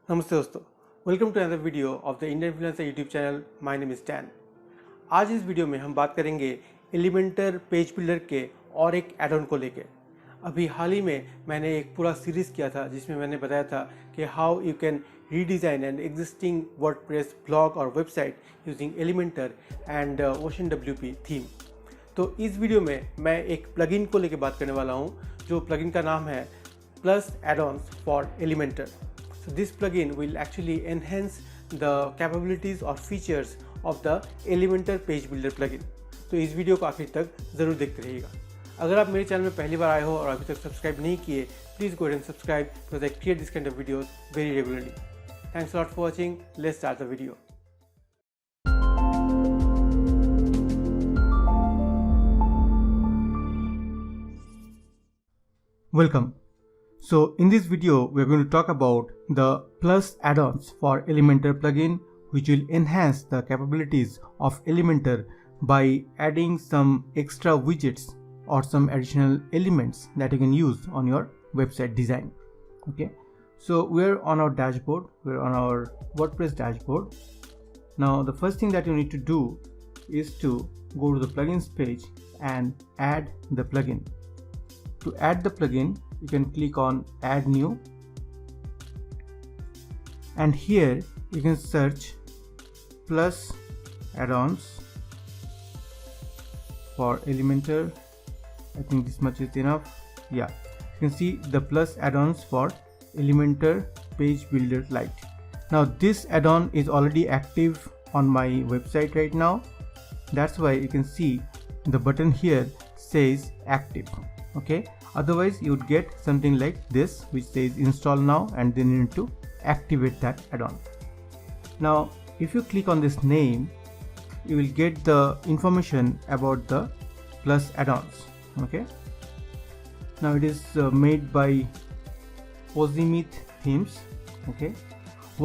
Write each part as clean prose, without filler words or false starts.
नमस्ते दोस्तों, welcome to another video of the Indian influencer YouTube channel. My name is Dan. आज इस video में हम बात करेंगे एलिमेंटर पेज बिल्डर के और एक एड ऑन को लेके। अभी हाल ही में मैंने एक पूरा सीरीज़ किया था जिसमें मैंने बताया था कि how you can redesign an existing WordPress blog और website using Elementor and OceanWP theme. तो इस वीडियो में मैं एक प्लगइन को लेके बात करने वाला हूँ, जो प्लगइन का नाम है plus add-ons for Elementor. So this plugin will actually enhance the capabilities or features of the Elementor Page Builder plugin. तो इस वीडियो को आखिर तक ज़रूर देखते रहिएगा। अगर आप मेरे चैनल में पहली बार आए हो और अभी तक सब्सक्राइब नहीं किए, please go and subscribe because I create this kind of videos very regularly. Thanks lot for watching. Let's start the video. Welcome. So in this video we are going to talk about the Plus add-ons for Elementor plugin, which will enhance the capabilities of Elementor by adding some extra widgets or some additional elements that you can use on your website design. Okay, so we're on our dashboard, we're on our WordPress dashboard. Now the first thing that you need to do is to go to the plugins page and add the plugin. To add the plugin, you can click on add new, and here you can search plus add-ons for Elementor. I think this much is enough. Yeah, you can see the plus add-ons for Elementor Page Builder Lite. Now this add-on is already active on my website right now. That's why you can see the button here says active. Okay, otherwise you would get something like this which says install now, and then you need to activate that add-on. Now if you click on this name, you will get the information about the plus add-ons. Okay, now it is made by Ozimith themes. Okay,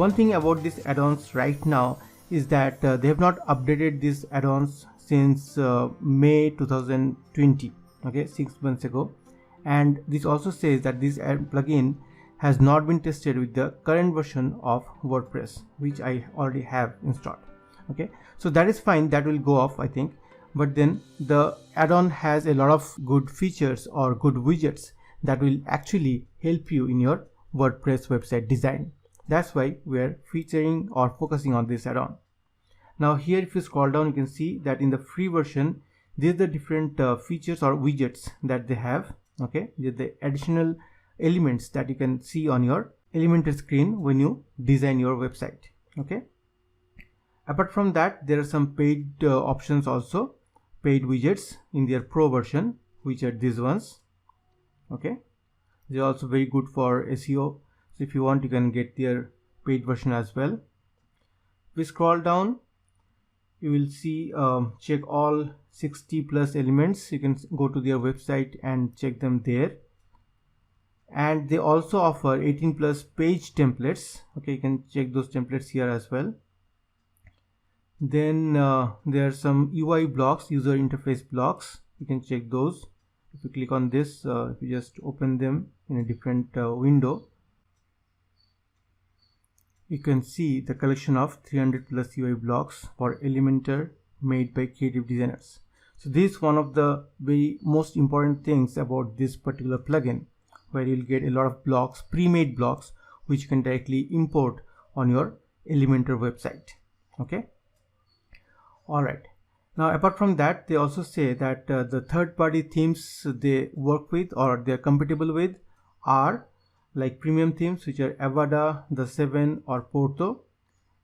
one thing about these add-ons right now is that they have not updated these add-ons since May 2020. Okay, 6 months ago, and this also says that this plugin has not been tested with the current version of WordPress, which I already have installed. Okay, so that is fine, that will go off I think, but then the add-on has a lot of good features or good widgets that will actually help you in your WordPress website design. That's why we are featuring or focusing on this add-on. Now here if you scroll down, you can see that in the free version these are the different features or widgets that they have. Okay, these are the additional elements that you can see on your Elementor screen when you design your website. Okay, apart from that, there are some paid options also, paid widgets in their pro version, which are these ones. Okay, they are also very good for SEO, so if you want you can get their paid version as well. If we scroll down, you will see check all 60 plus elements. You can go to their website and check them there, and they also offer 18 plus page templates. Okay, you can check those templates here as well. Then there are some UI blocks, user interface blocks. You can check those. If you click on this, if you just open them in a different window, you can see the collection of 300 plus UI blocks for Elementor made by creative designers. So this is one of the very most important things about this particular plugin, where you'll get a lot of blocks, pre-made blocks, which you can directly import on your Elementor website. Okay, all right. Now apart from that, they also say that the third-party themes they work with or they're compatible with are like premium themes, which are Avada, The Seven or Porto,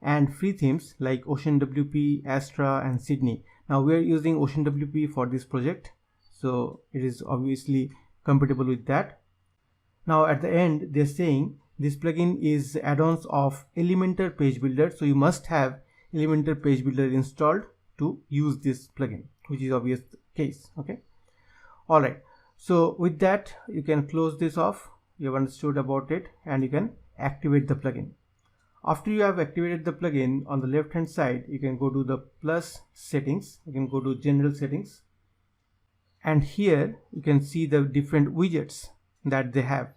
and free themes like OceanWP, Astra and Sydney. Now we are using OceanWP for this project, so it is obviously compatible with that. Now at the end they're saying this plugin is add-ons of Elementor Page Builder, so you must have Elementor Page Builder installed to use this plugin, which is obvious case. Okay, all right, so with that you can close this off. You have understood about it, and you can activate the plugin. After you have activated the plugin, on the left hand side you can go to the plus settings, you can go to general settings, and here you can see the different widgets that they have.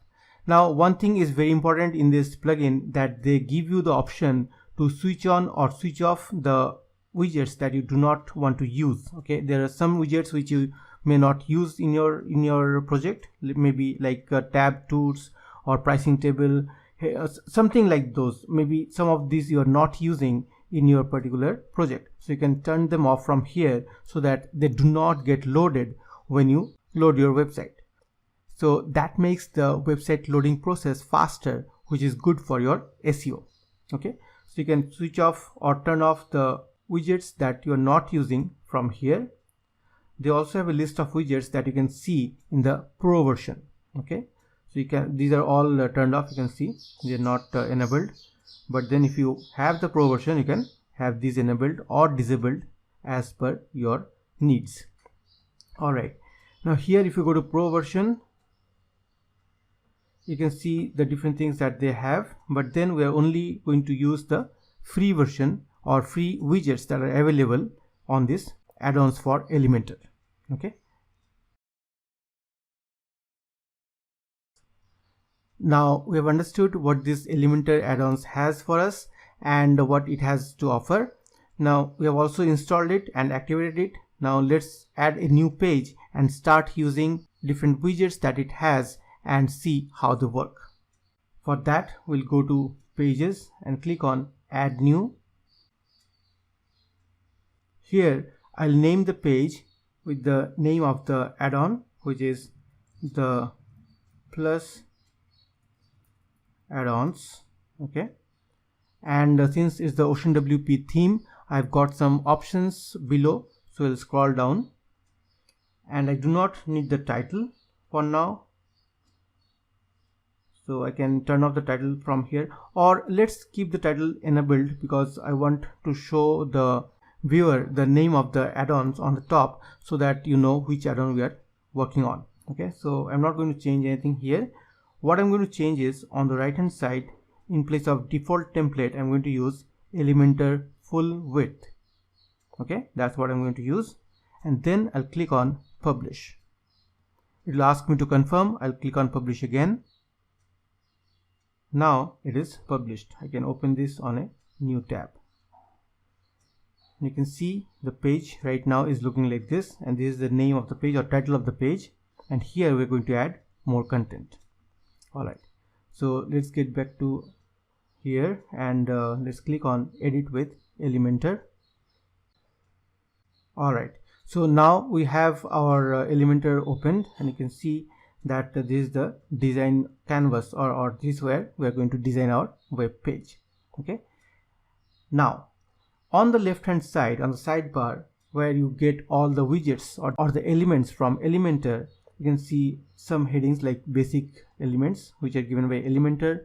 Now one thing is very important in this plugin, that they give you the option to switch on or switch off the widgets that you do not want to use. Okay, there are some widgets which you may not use in your project, maybe like tab tools or pricing table, something like those. Maybe some of these you are not using in your particular project, so you can turn them off from here so that they do not get loaded when you load your website. So that makes the website loading process faster, which is good for your SEO. Okay, so you can switch off or turn off the widgets that you are not using from here. They also have a list of widgets that you can see in the pro version. Okay, so you can, these are all turned off. You can see they are not enabled, but then if you have the pro version, you can have these enabled or disabled as per your needs. All right, now here if you go to pro version, you can see the different things that they have, but then we are only going to use the free version or free widgets that are available on this add-ons for Elementor. Okay, now we have understood what this Elementor add-ons has for us and what it has to offer. Now we have also installed it and activated it. Now let's add a new page and start using different widgets that it has and see how they work. For that, we'll go to pages and click on add new. Here I'll name the page with the name of the add-on, which is the plus add-ons. Okay, and since it's the OceanWP theme, I've got some options below, so I'll scroll down, and I do not need the title for now, so I can turn off the title from here, or let's keep the title enabled because I want to show the viewer the name of the add-ons on the top so that you know which add-on we are working on. Okay, so I'm not going to change anything here. What I'm going to change is on the right hand side, in place of default template, I'm going to use Elementor full width. Okay, that's what I'm going to use, and then I'll click on publish. It will ask me to confirm. I'll click on publish again. Now it is published. I can open this on a new tab. You can see the page right now is looking like this, and this is the name of the page or title of the page, and here we're going to add more content. Alright, so let's get back to here and let's click on edit with Elementor. Alright, so now we have our Elementor opened, and you can see that this is the design canvas, or this is where we are going to design our web page. Okay, now on the left hand side, on the sidebar where you get all the widgets or the elements from Elementor, you can see some headings like basic elements, which are given by Elementor,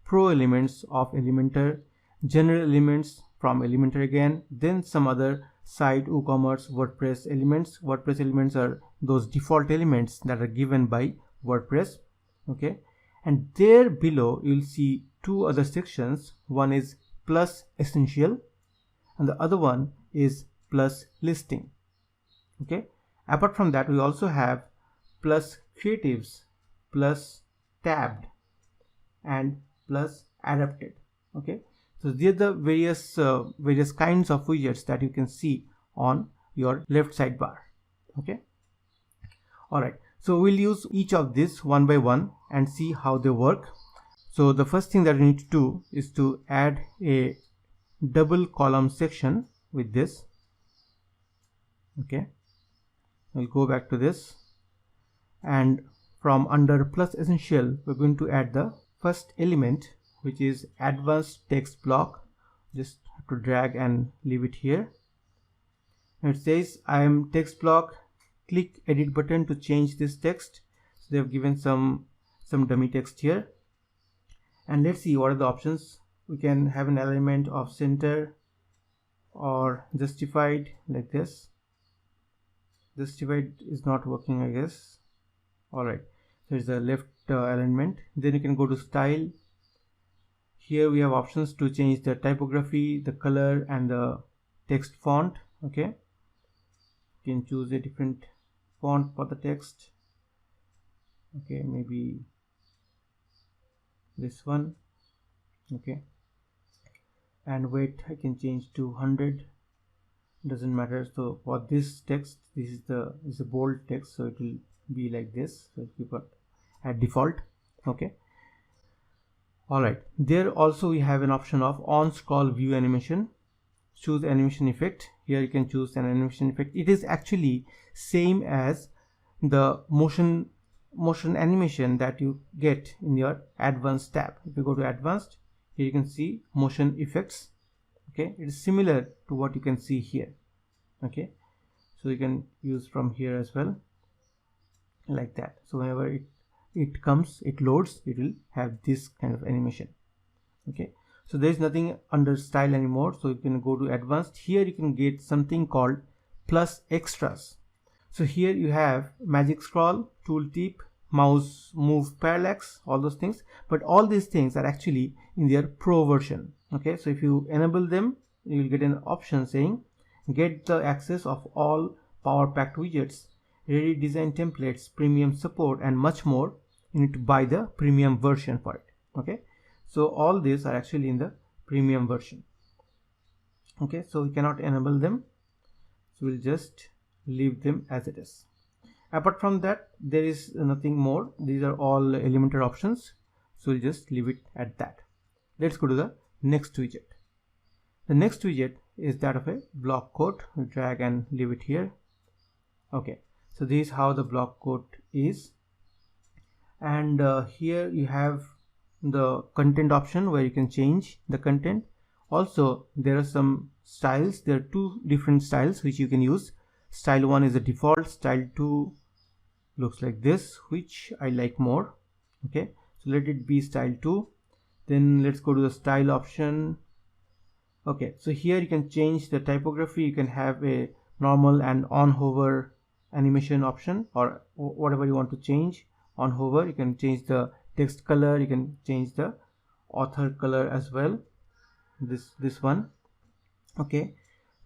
pro elements of Elementor, general elements from Elementor again, then some other site, WooCommerce, WordPress elements. WordPress elements are those default elements that are given by WordPress. Okay, and there below you'll see two other sections. One is plus essential and the other one is plus listing. Okay, apart from that, we also have plus creatives, plus tabbed, and plus adapted. Okay, so these are the various kinds of widgets that you can see on your left sidebar. Okay, all right, so we'll use each of these one by one and see how they work. So the first thing that we need to do is to add a double column section with this. Okay, we'll go back to this, and from under plus essential we're going to add the first element, which is advanced text block. Just have to drag and leave it here. And it says I am text block, click edit button to change this text. So they have given some dummy text here, and let's see what are the options. We can have an alignment of center or justified, like this. Justified is not working, I guess. Alright, there's a left alignment. Then you can go to style. Here we have options to change the typography, the color, and the text font. Okay, you can choose a different font for the text. Okay, maybe this one. Okay, and weight I can change to 100, doesn't matter. So for this text, this is a bold text, so it will be like this, so keep it at default. Okay, all right. There also we have an option of on scroll view animation. Choose animation effect. Here you can choose an animation effect. It is actually same as the motion animation that you get in your advanced tab. If you go to advanced, here you can see motion effects. Okay, it is similar to what you can see here. Okay, so you can use from here as well, like that. So whenever it comes, it loads, it will have this kind of animation. Okay, so there is nothing under style anymore, so you can go to advanced. Here you can get something called plus extras. So here you have magic scroll, tooltip, mouse move parallax, all those things, but all these things are actually in their pro version. Okay, so if you enable them, you will get an option saying get the access of all power packed widgets, ready design templates, premium support, and much more. You need to buy the premium version for it. Okay, so all these are actually in the premium version. Okay, so we cannot enable them, so we'll just leave them as it is. Apart from that, there is nothing more. These are all Elementor options, so we'll just leave it at that. Let's go to the next widget. The next widget is that of a block quote. We'll drag and leave it here. Okay, so this is how the block quote is, and here you have the content option where you can change the content. Also there are some styles. There are two different styles which you can use. Style 1 is the default, style 2 looks like this, which I like more. Okay, so let it be style 2. Then let's go to the style option. Okay, so here you can change the typography. You can have a normal and on hover animation option, or whatever you want to change. On hover, you can change the text color, you can change the author color as well, this one. Okay,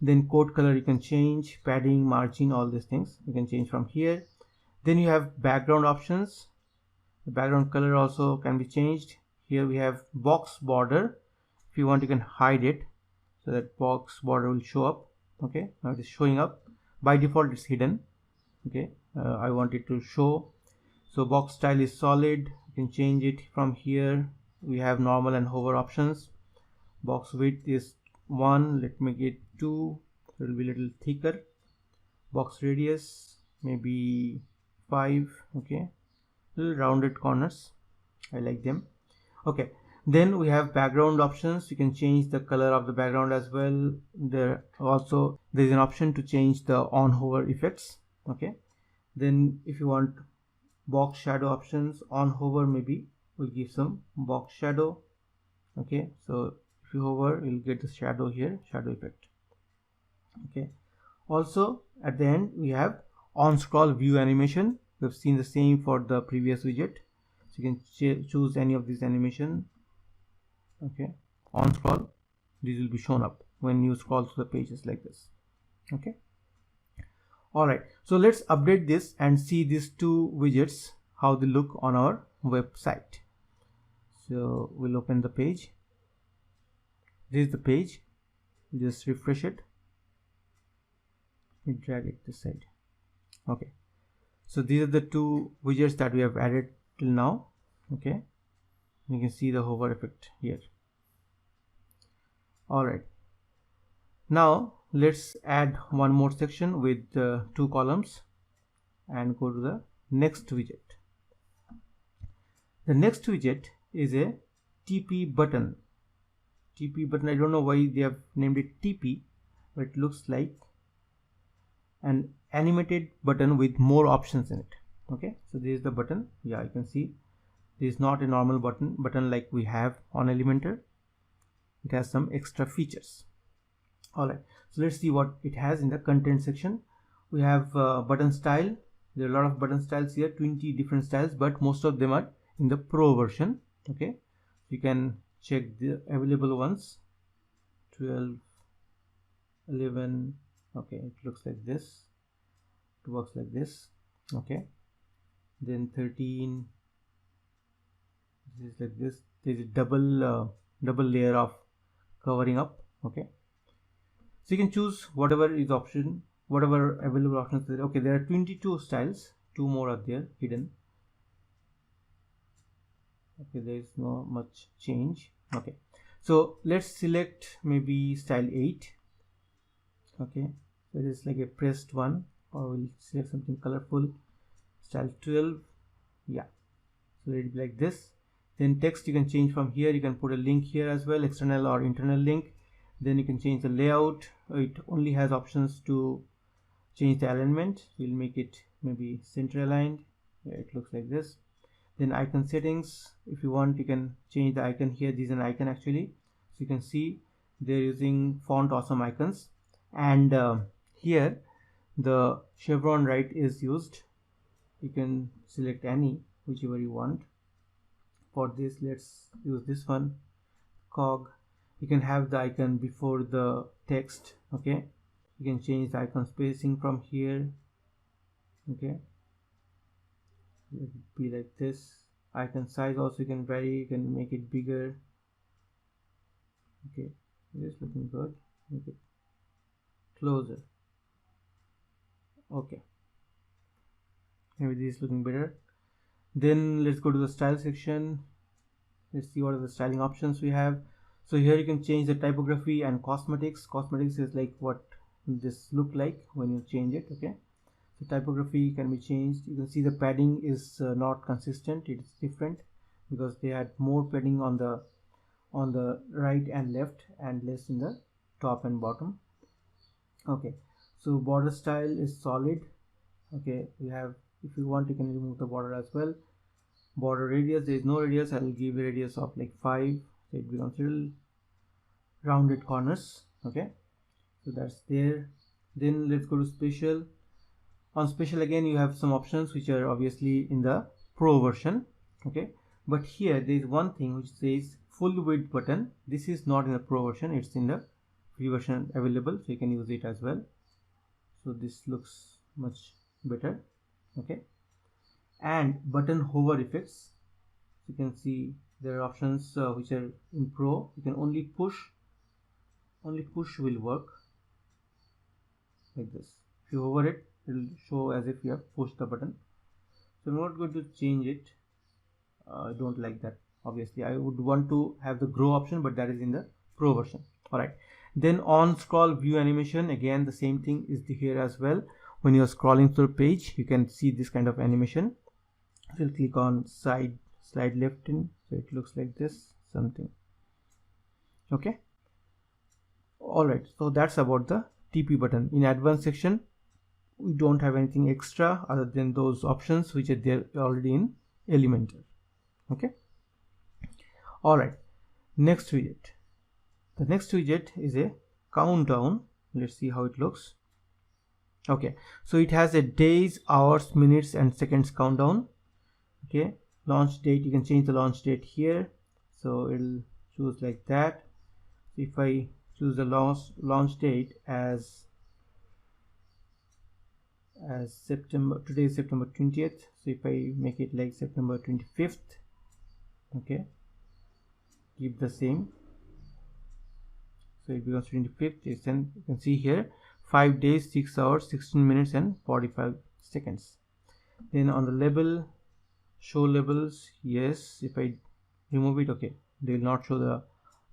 then code color you can change, padding, margin, all these things you can change from here. Then you have background options. The background color also can be changed. Here we have box border. If you want, you can hide it, so that box border will show up. Okay, now it is showing up. By default it's hidden. Okay, I want it to show. So box style is solid. You can change it from here. We have normal and hover options. Box width is 1, let me get 2, it will be a little thicker. Box radius maybe 5. Okay, little rounded corners, I like them. Okay, then we have background options. You can change the color of the background as well. There is an option to change the on hover effects. Okay, then if you want box shadow options, on hover maybe we'll give some box shadow. Okay, so if you hover, you'll get the shadow here, shadow effect. Okay, also at the end we have on scroll view animation. We've seen the same for the previous widget, so you can choose any of these animation. Okay, on scroll, these will be shown up when you scroll through the pages like this. Okay, all right, so let's update this and see these two widgets, how they look on our website. So we'll open the page. This is the page. Just refresh it. We drag it this side. Okay, so these are the two widgets that we have added till now. Okay, you can see the hover effect here. All right, now let's add one more section with 2 columns and go to the next widget. The next widget is a TP button. TP button, I don't know why they have named it TP, but it looks like an animated button with more options in it. Okay, so this is the button. Yeah, you can see this is not a normal button like we have on Elementor. It has some extra features. All right, so let's see what it has in the content section. We have button style. There are a lot of button styles here, 20 different styles, but most of them are in the pro version. Okay, you can check the available ones. 12, 11. Okay, it looks like this, it works like this. Okay, then 13, this is like this. there's a double layer of covering up. Okay, so you can choose whatever is option, whatever available options there. Okay, there are 22 styles, 2 more are there hidden. Okay, there is no much change. Okay, so let's select maybe style 8. Okay, so it is like a pressed one, or we'll select something colorful, style 12. Yeah, so it will be like this. Then text you can change from here. You can put a link here as well, external or internal link. Then you can change the layout. It only has options to change the alignment. We'll make it maybe center aligned. Yeah, it looks like this. Then icon settings, if you want you can change the icon here. This is an icon actually, so you can see they're using Font Awesome icons, and here the chevron right is used. You can select any, whichever you want. For this, let's use this one, cog. You can have the icon before the text. Okay, you can change the icon spacing from here. Okay, let it be like this. Icon size also you can vary, you can make it bigger. Okay, it is looking good. Make it closer. Okay, maybe this is looking better. Then let's go to the style section. Let's see what are the styling options we have. So here you can change the typography and cosmetics. Cosmetics is like what this look like when you change it. Okay, so typography can be changed. You can see the padding is not consistent, it is different because they had more padding on the right and left and less in the top and bottom. Okay, so border style is solid. Okay, we have, if you want you can remove the border as well. Border radius, there is no radius. I will give a radius of like 5, so it becomes little rounded corners. Okay, so that's there. Then let's go to special. On special again you have some options which are obviously in the pro version. Okay, but here there is one thing which says full width button. This is not in the pro version, it's in the free version available, so you can use it as well. So this looks much better. Okay, and button hover effects, you can see there are options which are in pro. You can only push will work like this. If you hover it, it will show as if you have pushed the button. So I'm not going to change it. I don't like that. Obviously I would want to have the grow option, but that is in the pro version. All right, then on scroll view animation, again the same thing is here as well. When you're scrolling through the page you can see this kind of animation. We'll click on slide left in, so it looks like this something. Okay, all right, so that's about the TP button. In advanced section we don't have anything extra other than those options which are there already in Elementor. Okay, all right, next widget. The next widget is a countdown. Let's see how it looks. Okay, so it has a days, hours, minutes and seconds countdown. Okay, launch date, you can change the launch date here, so it'll choose like that. If I choose the launch date as September, today is September 20th, so if I make it like September 25th, okay, keep the same, so it becomes 25th. Then you can see here 5 days, 6 hours, 16 minutes and 45 seconds. Then on the label, show labels, yes, if I remove it, okay, they will not show the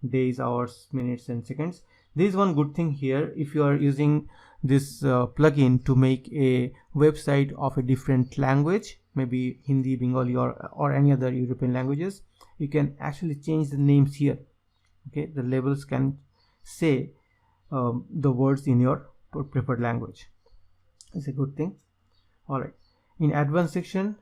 days, hours, minutes and seconds. There is one good thing here. If you are using this plugin to make a website of a different language, maybe Hindi, Bengali or any other European languages, you can actually change the names here. Okay, the labels can say the words in your preferred language. It's a good thing. All right, in advanced section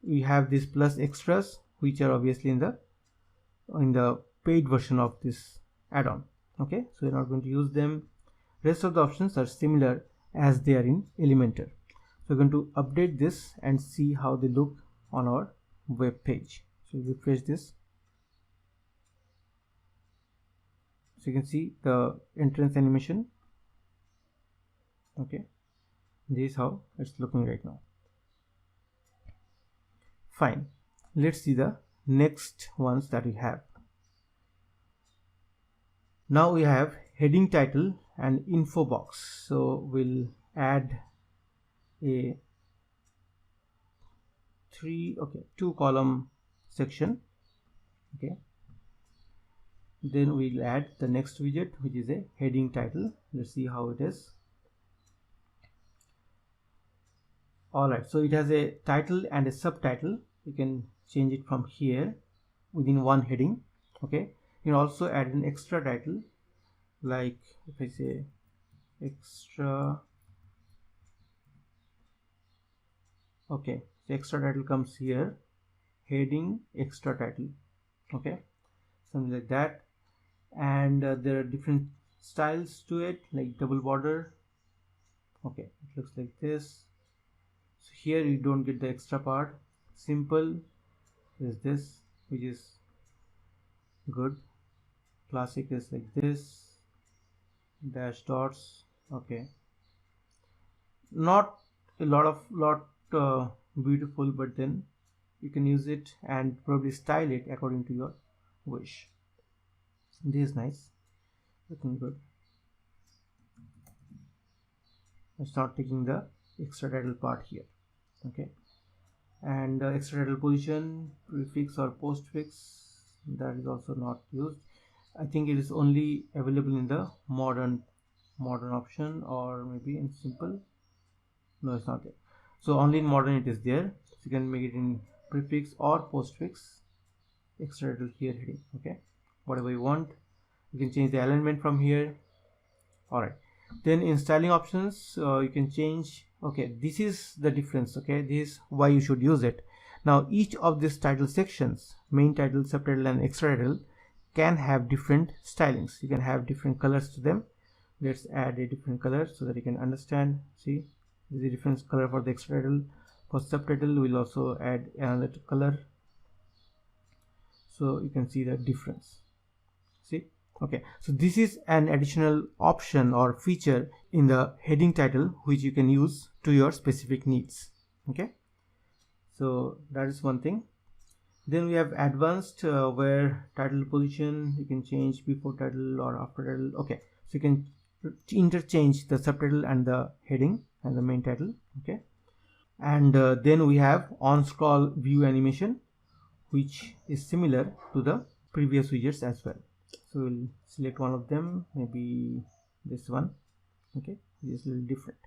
we have this plus extras, which are obviously in the paid version of this add-on. Okay, so we're not going to use them. Rest of the options are similar as they are in Elementor. So we're going to update this and see how they look on our web page. So refresh this. So you can see the entrance animation. Okay, this is how it's looking right now. Fine, let's see the next ones that we have. Now we have heading title and info box. So we'll add a two column section. Okay, then we'll add the next widget, which is a heading title. Let's see how it is. Alright, so it has a title and a subtitle. You can change it from here within one heading. Okay, you can also add an extra title, like if I say extra. Okay, the extra title comes here, heading extra title. Okay, something like that. And there are different styles to it, like double border. Okay, it looks like this. So here you don't get the extra part. Simple is this, which is good. Classic is like this, dash dots. Okay, not a lot beautiful, but then you can use it and probably style it according to your wish. This is nice, looking good. It's not taking the extra title part here. Okay, and extra title position, prefix or postfix, that is also not used. I think it is only available in the modern option, or maybe in simple. No, it's not there. So only in modern it is there. So you can make it in prefix or postfix, extra title here heading. Okay, whatever you want. You can change the alignment from here. Alright, then in styling options you can change. Okay, this is the difference. Okay, this is why you should use it. Now each of these title sections, main title, subtitle and extra title, can have different stylings. You can have different colors to them. Let's add a different color so that you can understand. See, there's a different color for the extra title. For subtitle we'll also add another color, so you can see the difference. See, okay, so this is an additional option or feature in the heading title which you can use to your specific needs. Okay, so that is one thing. Then we have advanced where title position you can change before title or after title. Okay, so you can interchange the subtitle and the heading and the main title. Okay, and then we have on scroll view animation, which is similar to the previous widgets as well. So we'll select one of them, maybe this one. Okay, this is a little different.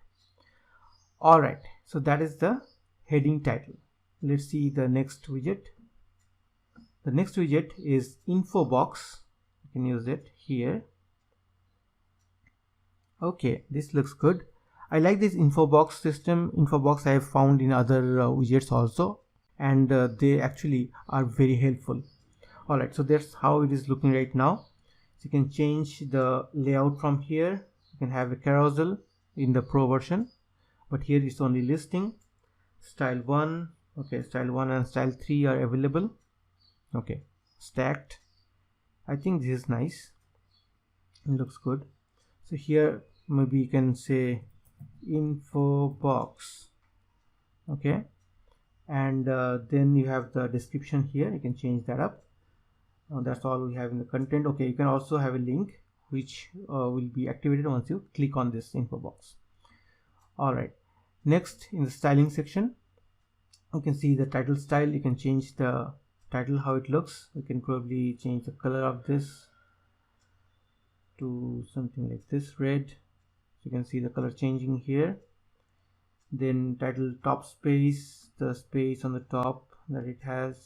All right, so that is the heading title. Let's see the next widget. The next widget is info box. You can use it here. Okay, this looks good. I like this info box system. Info box I have found in other widgets also, and they actually are very helpful. Alright, so that's how it is looking right now. So you can change the layout from here. You can have a carousel in the pro version, but here it's only listing. Style 1, okay, style 1 and style 3 are available. Okay, stacked. I think this is nice. It looks good. So here maybe you can say info box. Okay, and then you have the description here. You can change that up. That's all we have in the content. Okay, you can also have a link which will be activated once you click on this info box. All right, next in the styling section you can see the title style. You can change the title how it looks. You can probably change the color of this to something like this, red. So you can see the color changing here. Then title top space, the space on the top that it has,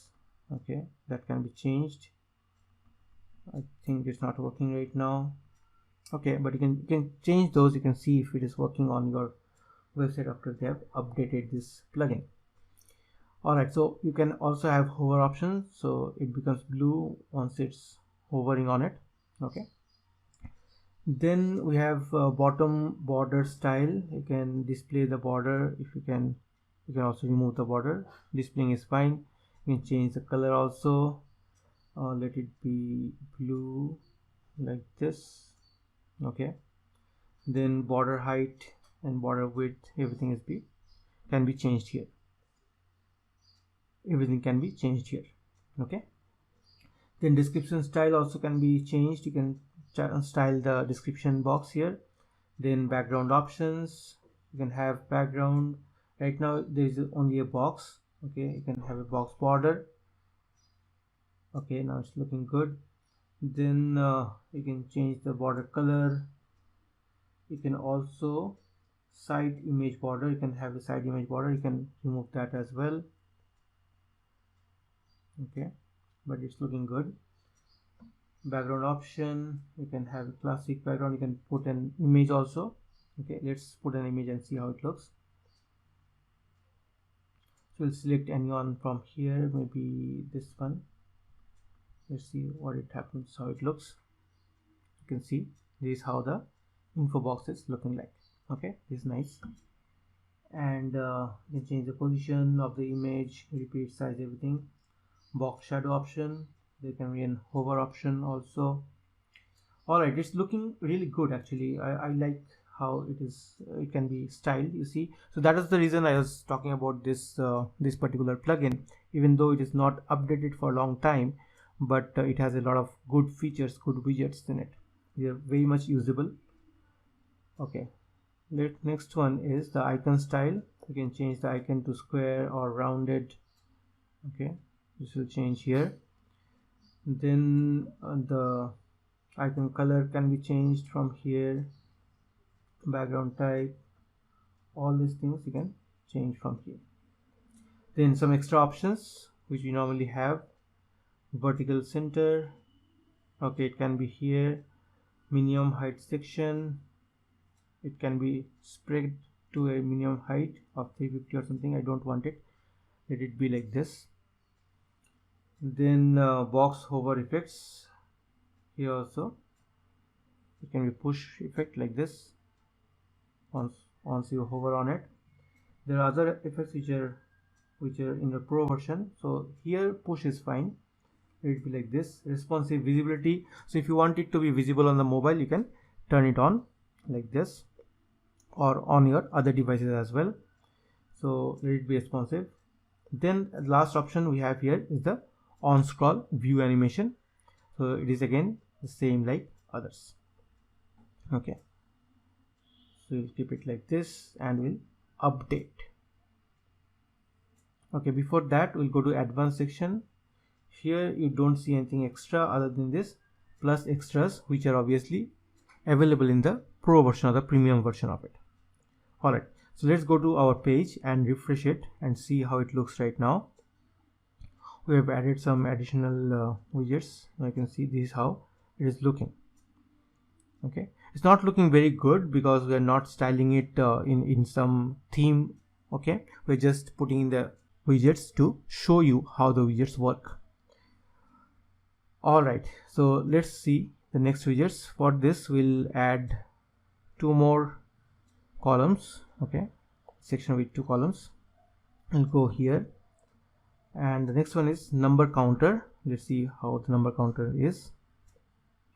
okay, that can be changed. I think it's not working right now. Okay, but you can change those. You can see if it is working on your website after they have updated this plugin. Alright, so you can also have hover options, so it becomes blue once it's hovering on it. Okay, then we have bottom border style. You can display the border. If you can also remove the border. Displaying is fine. You can change the color also. Let it be blue like this. Okay, then border height and border width, everything is can be changed here. Everything can be changed here. Okay, then description style also can be changed. You can style the description box here. Then background options, you can have background. Right now there is only a box. Okay, you can have a box border. Okay, now it's looking good. Then you can change the border color. You can also side image border, you can have a side image border, you can remove that as well. Okay, but it's looking good. Background option, you can have a classic background, you can put an image also. Okay, let's put an image and see how it looks. So we'll select anyone from here, maybe this one. Let's see what it happens, how it looks. You can see this is how the info box is looking like. Okay, this is nice. And you can change the position of the image, repeat size, everything. Box shadow option, there can be an hover option also. All right, it's looking really good actually. I like how it is, it can be styled, you see. So that is the reason I was talking about this this particular plugin. Even though it is not updated for a long time, but it has a lot of good features, good widgets in it. They are very much usable. Okay, next one is the icon style. You can change the icon to square or rounded. Okay, this will change here. Then the icon color can be changed from here. Background type, all these things you can change from here. Then some extra options which we normally have. Vertical center, okay, it can be here. Minimum height section, it can be spread to a minimum height of 350 or something. I don't want it, let it be like this. Then box hover effects, here also it can be push effect like this. Once you hover on it, there are other effects which are in the pro version. So here push is fine, it will be like this. Responsive visibility, so if you want it to be visible on the mobile, you can turn it on like this, or on your other devices as well. So let it be responsive. Then last option we have here is the on scroll view animation. So it is again the same like others. Okay, so we'll keep it like this and we'll update. Okay, before that we'll go to advanced section. Here you don't see anything extra other than this plus extras, which are obviously available in the pro version or the premium version of it. All right, so let's go to our page and refresh it and see how it looks right now. We have added some additional widgets. You can see this is how it is looking. Okay, it's not looking very good because we are not styling it in some theme. Okay, we're just putting in the widgets to show you how the widgets work. All right, so let's see the next widgets. For this we'll add 2 more columns. Okay, section with 2 columns. I'll go here, and the next one is number counter. Let's see how the number counter is.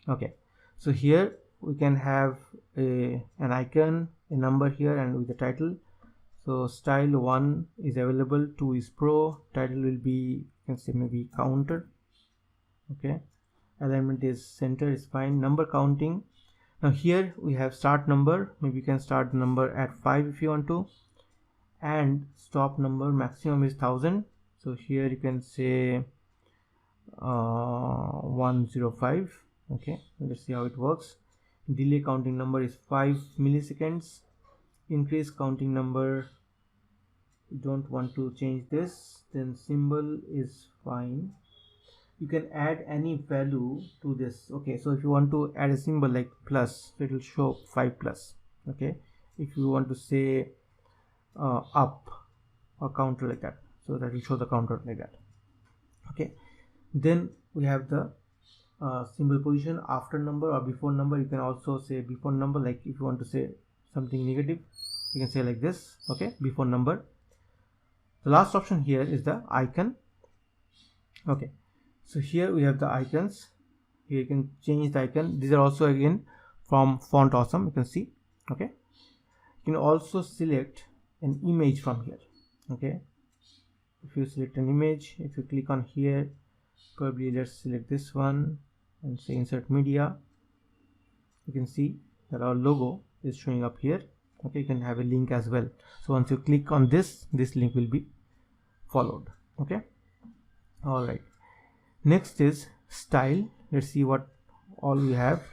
Okay, so here we can have an icon, a number here, and with the title. So style 1 is available, 2 is pro, title will be, you can say maybe counter. Okay, alignment is center, is fine. Number counting, now here we have start number, maybe you can start the number at 5 if you want to, and stop number maximum is 1000. So here you can say 105. Okay, let's see how it works. Delay counting number is 5 milliseconds. Increase counting number, you don't want to change this. Then symbol is fine. You can add any value to this. Okay, so if you want to add a symbol like plus, so it will show 5 plus. Okay, if you want to say up or counter like that, so that will show the counter like that. Okay, then we have the symbol position after number or before number. You can also say before number, like if you want to say something negative, you can say like this. Okay, before number. The last option here is the icon. Okay, so here we have the icons. Here you can change the icon. These are also again from Font Awesome, you can see. Okay, you can also select an image from here. Okay, if you select an image, if you click on here, probably let's select this one and say insert media. you can see that our logo is showing up here. Okay, you can have a link as well. So once you click on this link will be followed. Okay, all right, next is style. Let's see what all we have.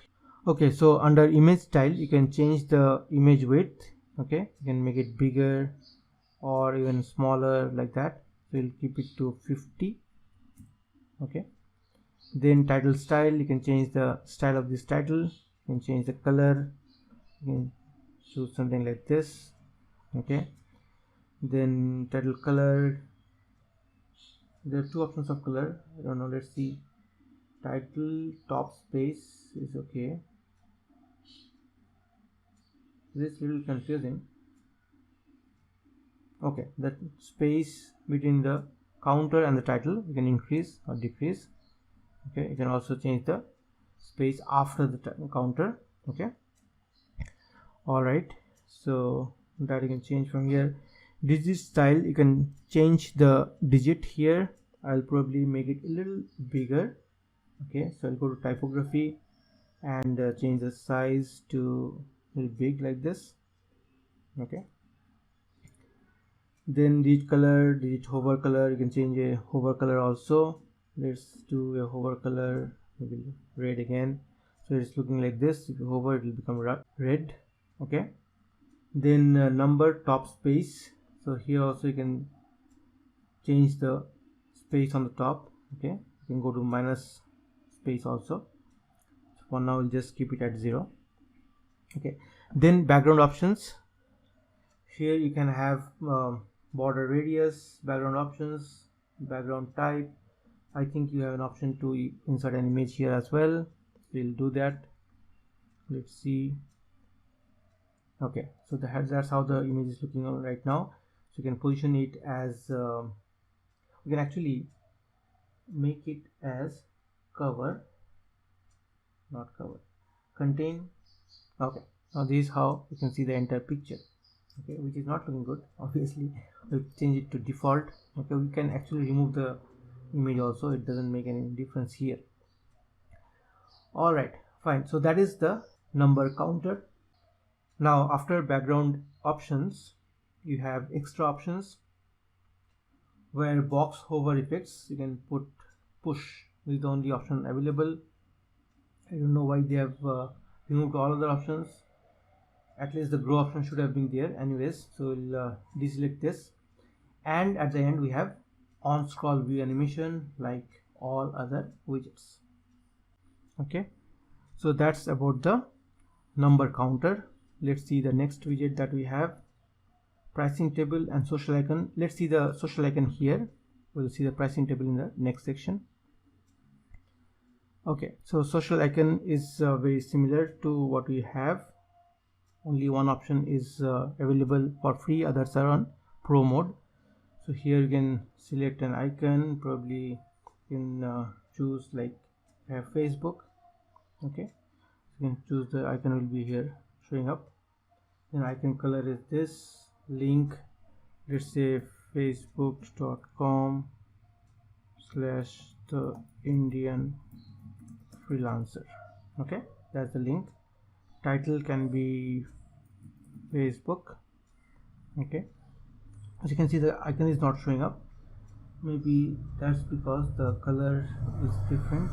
Okay, so under image style you can change the image width. Okay, you can make it bigger or even smaller like that. So we'll keep it to 50. Okay, then title style, you can change the style of this title, you can change the color, you can choose something like this. Okay, then title color, there are two options of color. I don't know, let's see. Title top space is okay. This is a little confusing. Okay, that space between the counter and the title you can increase or decrease. Okay, you can also change the space after the counter. Okay, all right, so that you can change from here. Digit style, you can change the digit here. I'll probably make it a little bigger. Okay, so I'll go to typography and change the size to a little big like this. Okay, then digit color, digit hover color, you can change a hover color also. Let's do a hover color, maybe red again. So it's looking like this. If you hover, it will become red. Okay, then number top space. So here also you can change the space on the top. Okay, you can go to minus space also. So for now we'll just keep it at 0. Okay, then background options. Here you can have border radius, background options, background type. I think you have an option to insert an image here as well. We'll do that. Let's see. Okay, so that's how the image is looking on right now. So you can position it as you can actually make it as cover, not cover, contain. Okay, now this is how you can see the entire picture. Okay, which is not looking good. Obviously we'll change it to default. Okay, we can actually remove the image also, it doesn't make any difference here. All right, fine. So that is the number counter. Now after background options you have extra options where box hover effects. You can put push. This is the only option available. I don't know why they have removed all other options. At least the grow option should have been there anyways. So we'll deselect this, and at the end we have on scroll view animation like all other widgets. Okay, so that's about the number counter. Let's see the next widget that we have, pricing table and social icon. Let's see the social icon here. We'll see the pricing table in the next section. Okay, so social icon is very similar to what we have. Only one option is available for free, others are on pro mode. So here you can select an icon, probably you can choose like Facebook. Okay, you can choose the icon will be here showing up. Then icon color is this, link, let's say facebook.com/the Indian freelancer. Okay, that's the link. Title can be Facebook. Okay, as you can see the icon is not showing up. Maybe that's because the color is different.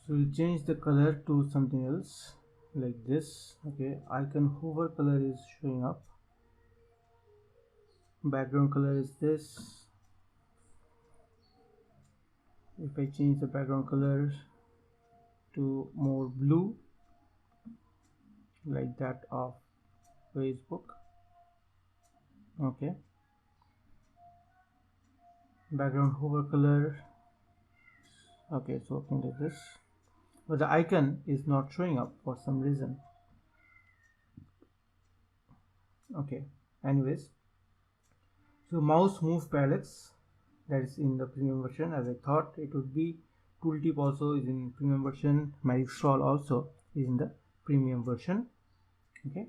So we'll change the color to something else like this. Okay, icon hover color is showing up. Background color is this. If I change the background color to more blue like that of Facebook. Okay, background hover color. Okay, it's working like this, but the icon is not showing up for some reason. Okay, anyways, so mouse move parallax, that is in the premium version, as I thought it would be. Tooltip also is in premium version. Magic scroll also is in the premium version. Okay,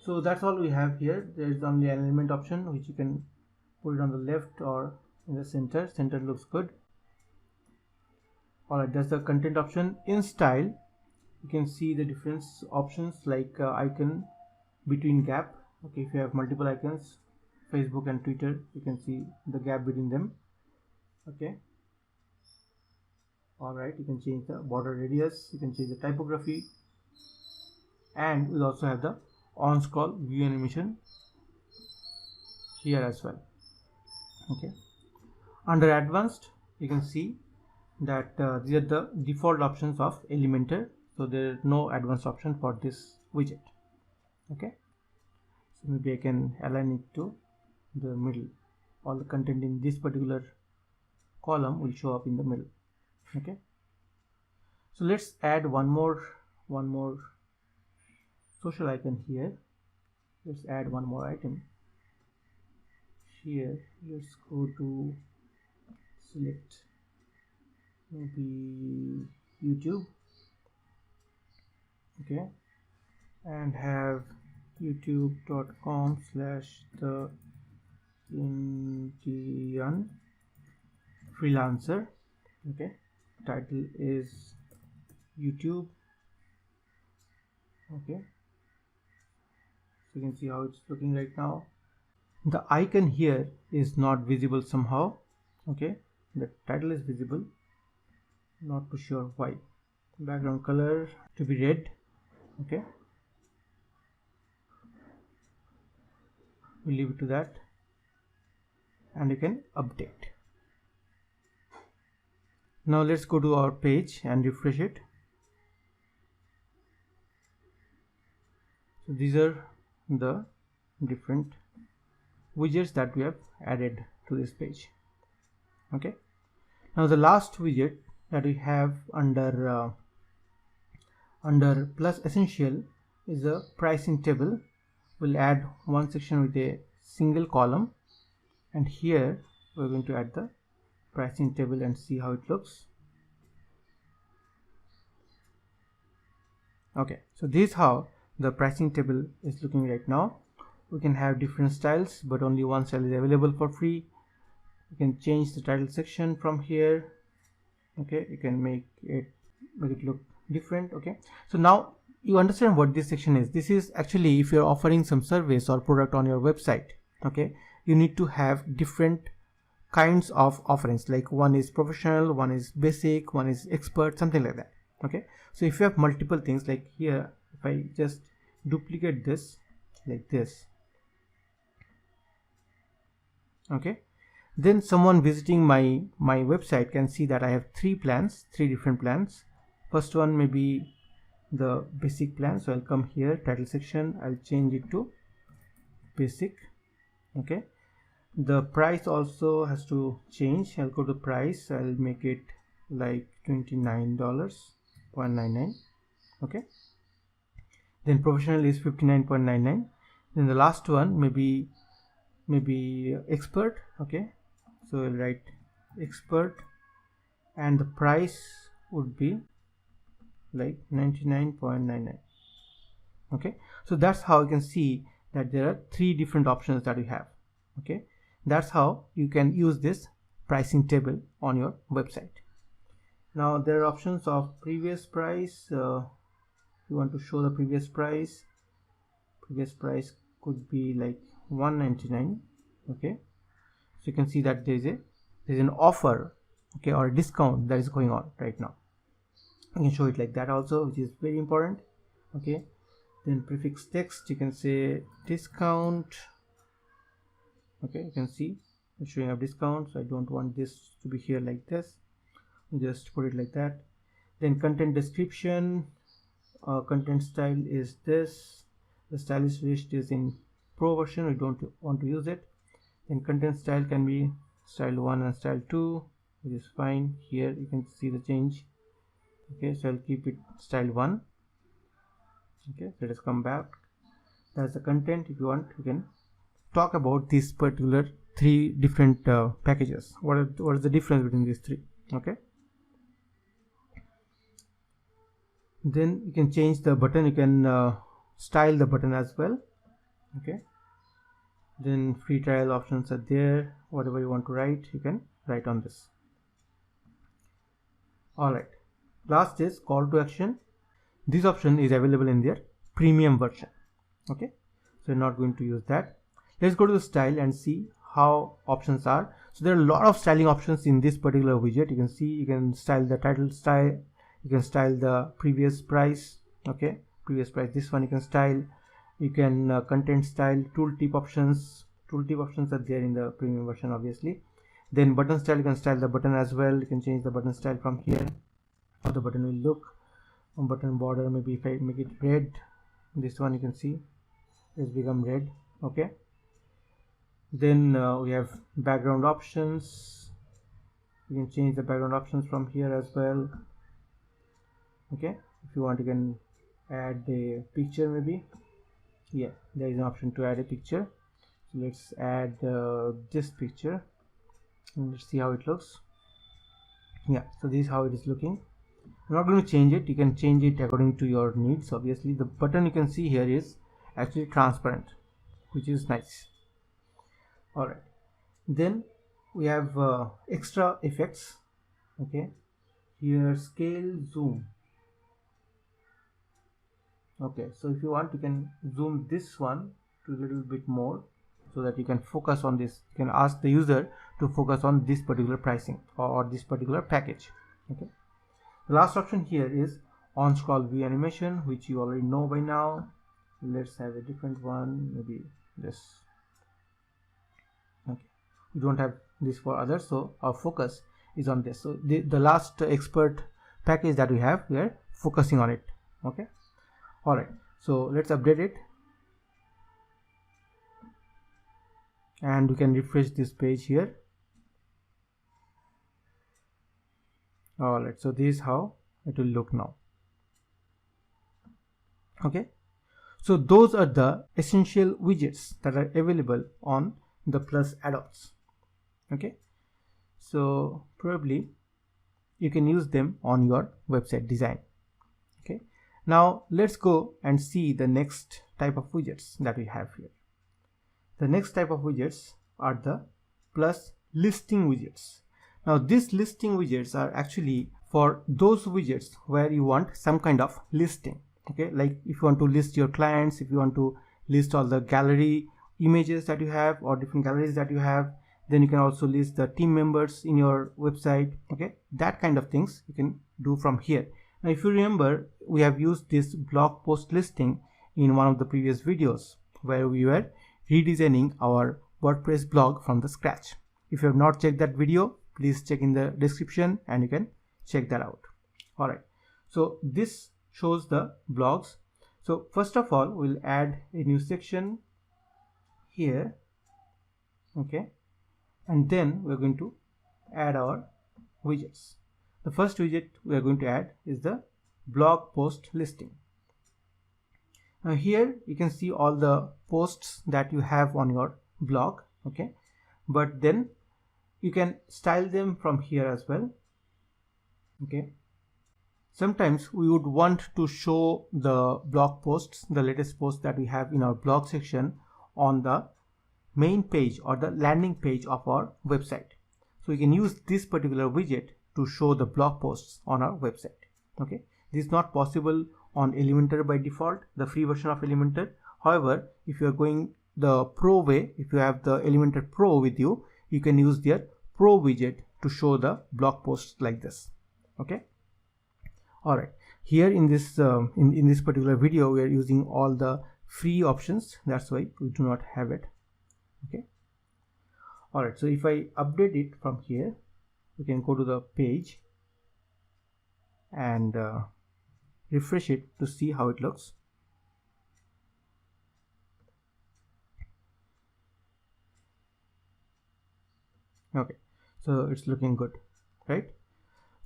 so that's all we have here. There is only an element option which you can put it on the left or in the center. Center looks good. Alright, that's the content option. In style, you can see the different options like icon between gap. Okay, if you have multiple icons, Facebook and Twitter, you can see the gap between them. Okay, alright, you can change the border radius, you can change the typography, and we also have the on scroll view animation here as well. Okay, under advanced, you can see that these are the default options of Elementor, so there is no advanced option for this widget. Okay, so maybe I can align it to the middle. All the content in this particular column will show up in the middle. Okay, so let's add one more social icon here. Let's add one more item here. Let's go to select maybe YouTube. Okay, and have youtube.com/the Indian freelancer. Okay, title is YouTube. Okay, so you can see how it's looking right now. The icon here is not visible somehow. Okay, the title is visible, not too sure why. Background color to be red. Okay, we'll leave it to that, and you can update. Now let's go to our page and refresh it. So these are the different widgets that we have added to this page. Okay, now the last widget that we have under Plus Essential is a pricing table. We'll add one section with a single column, and here we're going to add the pricing table and see how it looks. Okay, so this is how the pricing table is looking right now. We can have different styles, but only one style is available for free. You can change the title section from here. Okay, you can make it look different. Okay, so now you understand what this section is. This is actually if you're offering some service or product on your website. Okay, you need to have different kinds of offerings, like one is professional, one is basic, one is expert, something like that. Okay, so if you have multiple things, like here, if I just duplicate this like this, okay, then someone visiting my website can see that I have three different plans. First one may be the basic plan, so I'll come here, title section, I'll change it to basic. Okay, the price also has to change. I'll go to price, I'll make it like $29.99. okay, then professional is $59.99. then the last one maybe expert. Okay, so I'll write expert, and the price would be like $99.99. okay, so that's how you can see that there are three different options that we have. Okay, that's how you can use this pricing table on your website. Now there are options of previous price. You want to show the previous price could be like $199. okay, so you can see that there's an offer, okay, or a discount that is going on right now. I can show it like that also, which is very important. Okay, then prefix text, you can say discount. Okay, you can see it's showing up discount, so I don't want this to be here like this, just put it like that. Then content description, content style is this, the stylish list is in pro version, we don't want to use it. Then content style can be style 1 and style 2, which is fine. Here you can see the change. Okay, so I'll keep it style 1. Okay, let us come back. That's the content. If you want, you can talk about these particular three different packages. What is the difference between these three? Okay, then you can change the button, you can style the button as well. Okay, then free trial options are there. Whatever you want to write, you can write on this. Alright, last is call to action. This option is available in their premium version. Okay, so we're not going to use that. Let's go to the style and see how options are. So there are a lot of styling options in this particular widget. You can see you can style the title style, you can style the previous price. Okay, previous price, this one you can style. You can content style, tooltip options. Tooltip options are there in the premium version obviously. Then button style, you can style the button as well. You can change the button style from here, how the button will look. On button border, maybe if I make it red, this one you can see it's become red. Okay, then we have background options. You can change the background options from here as well. Okay, if you want you can add a picture maybe. Yeah, there is an option to add a picture. So let's add this picture and let's see how it looks. Yeah, so this is how it is looking. I'm not going to change it. You can change it according to your needs. Obviously the button you can see here is actually transparent, which is nice. Alright, then we have extra effects. Okay, here scale, zoom. Okay, so if you want you can zoom this one to a little bit more so that you can focus on this. You can ask the user to focus on this particular pricing or this particular package. Okay, the last option here is on scroll view animation, which you already know by now. Let's have a different one, maybe this. Okay, we don't have this for others, so our focus is on this. So the last expert package that we have, we are focusing on it. Okay, alright, so let's update it and we can refresh this page here. Alright, so this is how it will look now. Okay, so those are the essential widgets that are available on the Plus add-ons. Okay, so probably you can use them on your website design. Okay, now let's go and see the next type of widgets that we have here. The next type of widgets are the Plus listing widgets. Now these listing widgets are actually for those widgets where you want some kind of listing. Okay, like if you want to list your clients, if you want to list all the gallery images that you have or different galleries that you have, then you can also list the team members in your website. Okay, that kind of things you can do from here. Now if you remember, we have used this blog post listing in one of the previous videos where we were redesigning our WordPress blog from the scratch. If you have not checked that video, please check in the description and you can check that out. Alright, so this shows the blogs. So first of all, we'll add a new section here. Okay, and then we're going to add our widgets. The first widget we are going to add is the blog post listing. Now here you can see all the posts that you have on your blog. Okay, but then you can style them from here as well. Okay, sometimes we would want to show the blog posts, the latest posts that we have in our blog section on the main page or the landing page of our website. So you can use this particular widget to show the blog posts on our website. Okay, this is not possible on Elementor by default, the free version of Elementor. However, if you are going the pro way, if you have the Elementor Pro with you, you can use their Pro widget to show the blog posts like this. Okay, all right, here in this in this particular video we are using all the free options, that's why we do not have it. Okay, all right, so if I update it from here, we can go to the page and refresh it to see how it looks. Okay, so it's looking good, right?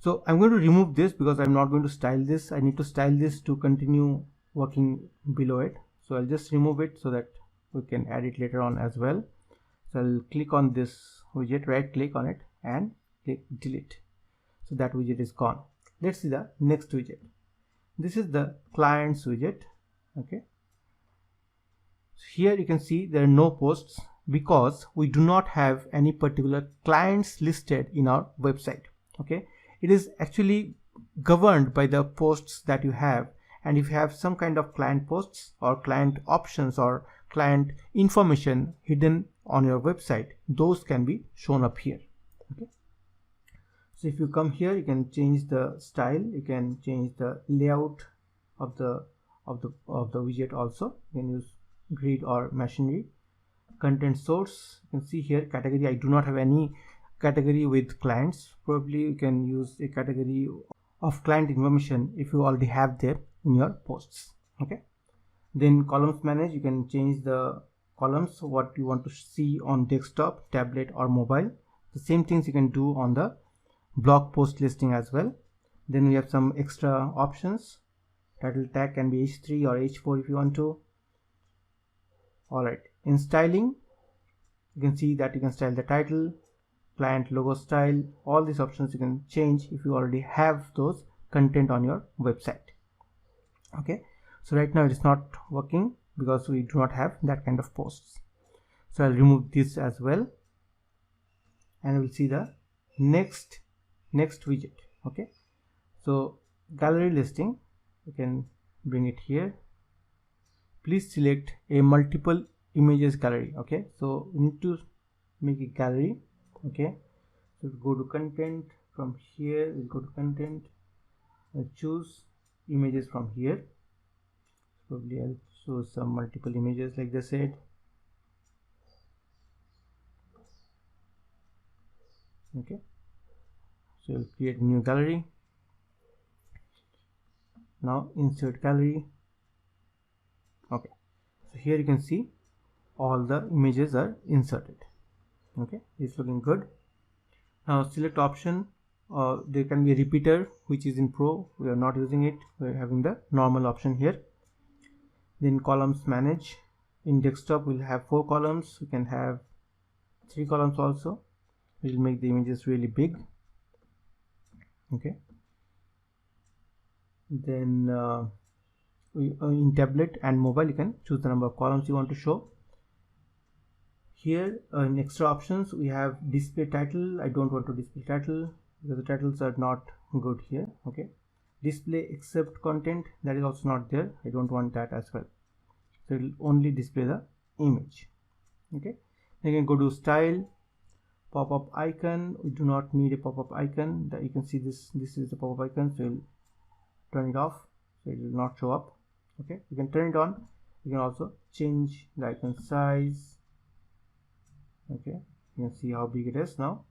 So I'm going to remove this because I'm not going to style this. I need to style this to continue working below it. So I'll just remove it so that we can add it later on as well. So I'll click on this widget, right click on it and click delete. So that widget is gone. Let's see the next widget. This is the clients widget. Okay, so here you can see there are no posts because we do not have any particular clients listed in our website. Okay, it is actually governed by the posts that you have. And if you have some kind of client posts or client options or client information hidden on your website, those can be shown up here. Okay, so if you come here, you can change the style, you can change the layout of the widget. Also you can use grid or machinery. Content source, you can see here category. I do not have any category with clients. Probably you can use a category of client information if you already have there in your posts. Okay, then columns manage, you can change the columns what you want to see on desktop, tablet or mobile. The same things you can do on the blog post listing as well. Then we have some extra options. Title tag can be H3 or H4 if you want to. Alright, in styling, you can see that you can style the title, client logo style. All these options you can change if you already have those content on your website. Okay, so right now it is not working because we do not have that kind of posts. So I'll remove this as well, and we'll see the next widget. Okay, so gallery listing, you can bring it here. Please select a multiple images gallery. Okay, so we need to make a gallery. Okay, so go to content. From here we'll go to content, choose images from here. Probably I'll show some multiple images like they said. Okay, so we'll create a new gallery. Now insert gallery. Okay, so here you can see all the images are inserted. Okay, it's looking good. Now select option. There can be a repeater which is in Pro. We are not using it. We are having the normal option here. Then columns manage. In desktop we'll have 4 columns. We can have 3 columns also. We'll make the images really big. Okay, then in tablet and mobile you can choose the number of columns you want to show. Here in extra options we have display title. I don't want to display title because the titles are not good here. Okay, display except content, that is also not there. I don't want that as well, so it will only display the image. Okay, then you can go to style, pop-up icon. We do not need a pop-up icon. That you can see this is the pop-up icon, so we'll turn it off so it will not show up. Okay, you can turn it on. You can also change the icon size. Okay, you can see how big it is now.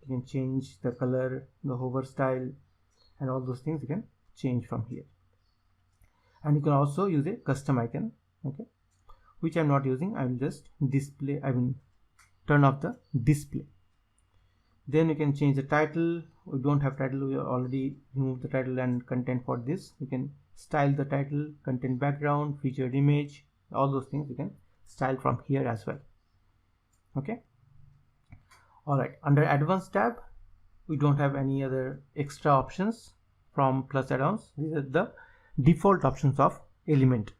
You can change the color, the hover style, and all those things you can change from here. And you can also use a custom icon. Okay, which I'm not using. I will just display, I will turn off the display. Then you can change the title. We don't have title, we already removed the title and content for this. You can style the title, content background, featured image, all those things you can style from here as well. Okay, alright, under advanced tab we don't have any other extra options from plus add-ons. These are the default options of Elementor.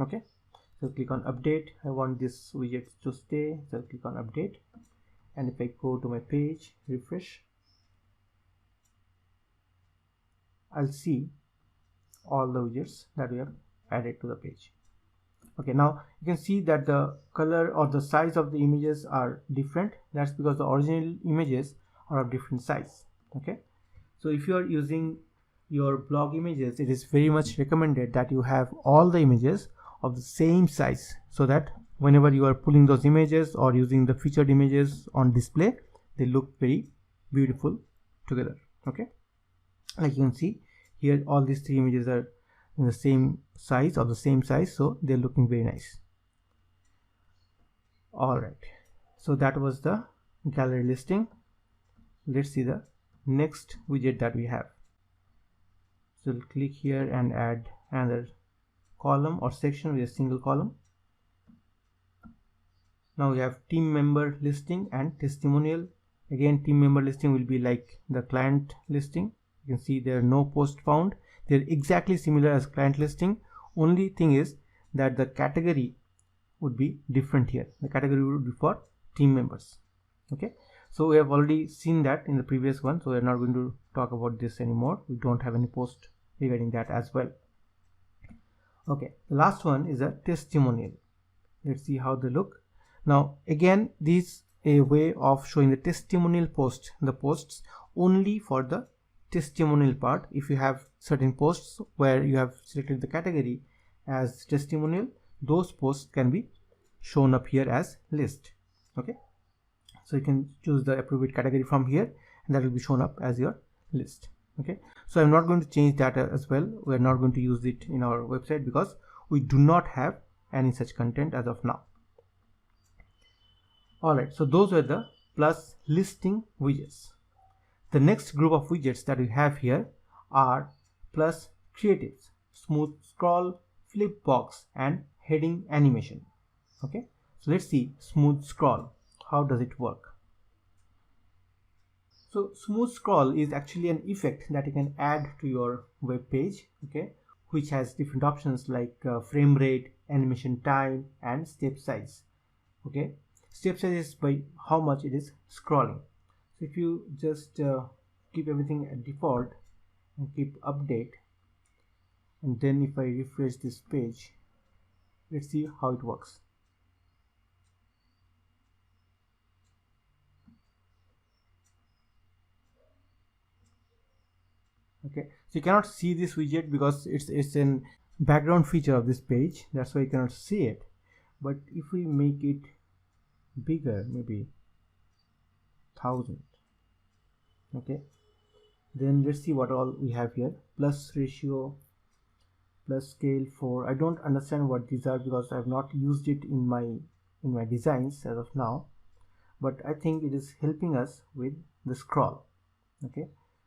Okay, so click on update. I want this widget to stay, so click on update, and if I go to my page, refresh, I'll see all the widgets that we have added to the page. Okay, now you can see that the color or the size of the images are different. That's because the original images are of different size. Okay, so if you are using your blog images, it is very much recommended that you have all the images of the same size, so that whenever you are pulling those images or using the featured images on display, they look very beautiful together. Okay, like you can see here, all these 3 images are in the same size, so they're looking very nice. Alright, so that was the gallery listing. Let's see the next widget that we have. So we'll click here and add another column or section with a single column. Now we have team member listing and testimonial. Again, team member listing will be like the client listing. You can see there are no post found. They're exactly similar as client listing. Only thing is that the category would be different here. The category would be for team members. Okay, So we have already seen that in the previous one, so we're not going to talk about this anymore. We don't have any post regarding that as well. Okay, the last one is a testimonial. Let's see how they look. Now again, this is a way of showing the testimonial the posts only for the testimonial part. If you have certain posts where you have selected the category as testimonial, those posts can be shown up here as list. Okay, so you can choose the appropriate category from here and that will be shown up as your list. Okay, so I'm not going to change that as well. We are not going to use it in our website because we do not have any such content as of now. Alright, so those were the plus listing widgets. The next group of widgets that we have here are plus creatives, smooth scroll, flip box and heading animation. Okay, so let's see smooth scroll. How does it work? So smooth scroll is actually an effect that you can add to your web page, okay, which has different options like frame rate, animation time and step size. Okay, step size is by how much it is scrolling. So if you just keep everything at default and keep update, and then if I refresh this page, let's see how it works. Okay, so you cannot see this widget because it's an background feature of this page, that's why you cannot see it. But if we make it bigger, maybe 1000, okay, then let's see what all we have here. Plus ratio, plus scale 4. I don't understand what these are because I have not used it in my designs as of now, but I think it is helping us with the scroll. Okay,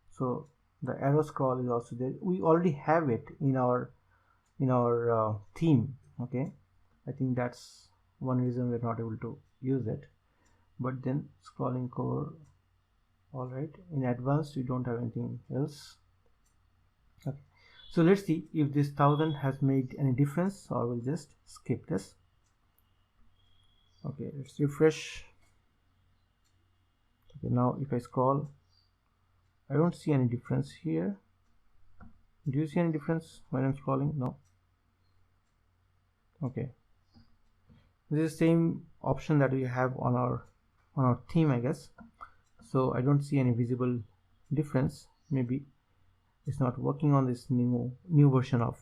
so the arrow scroll is also there. We already have it in our theme. Okay, I think that's one reason we're not able to use it. But then scrolling core, all right, in advanced we don't have anything else. Okay, so let's see if this 1000 has made any difference, or we'll just skip this. Okay, let's refresh. Okay, now if I scroll, I don't see any difference here. Do you see any difference when I'm scrolling? No. Okay, this is the same option that we have on our theme, I guess. So I don't see any visible difference. Maybe it's not working on this new version of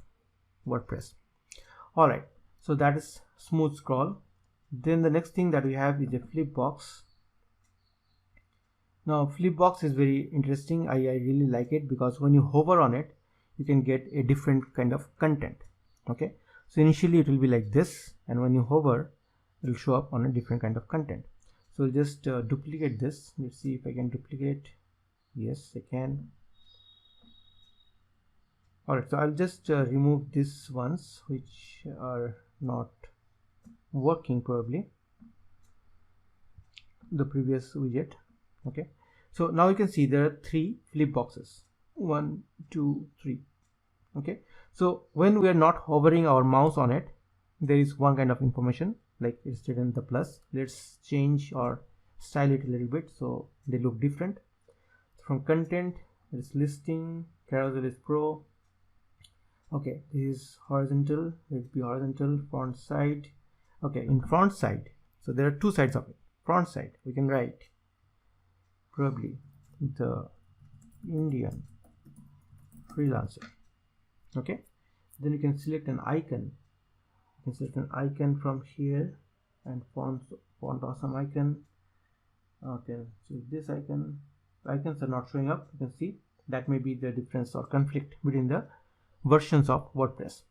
WordPress. All right, so that is smooth scroll. Then the next thing that we have is a flip box. Now flip box is very interesting. I really like it because when you hover on it, you can get a different kind of content. Okay, so initially it will be like this, and when you hover, it will show up on a different kind of content. So just duplicate this. Let's see if I can duplicate. Yes, I can. Alright, so I'll just remove these ones which are not working, probably the previous widget. Okay, so now you can see there are 3 flip boxes, 1, 2, 3. Okay, so when we are not hovering our mouse on it, there is one kind of information like it's written the plus. Let's change or style it a little bit so they look different. From content, it's listing, carousel is pro. Okay, this is horizontal, let it be horizontal, front side. Okay, in front side, so there are 2 sides of it. Front side, we can write probably the Indian freelancer. Okay, then you can select an icon. You can select an icon from here and font awesome icon. Okay, so this icons are not showing up. You can see that may be the difference or conflict between the versions of WordPress.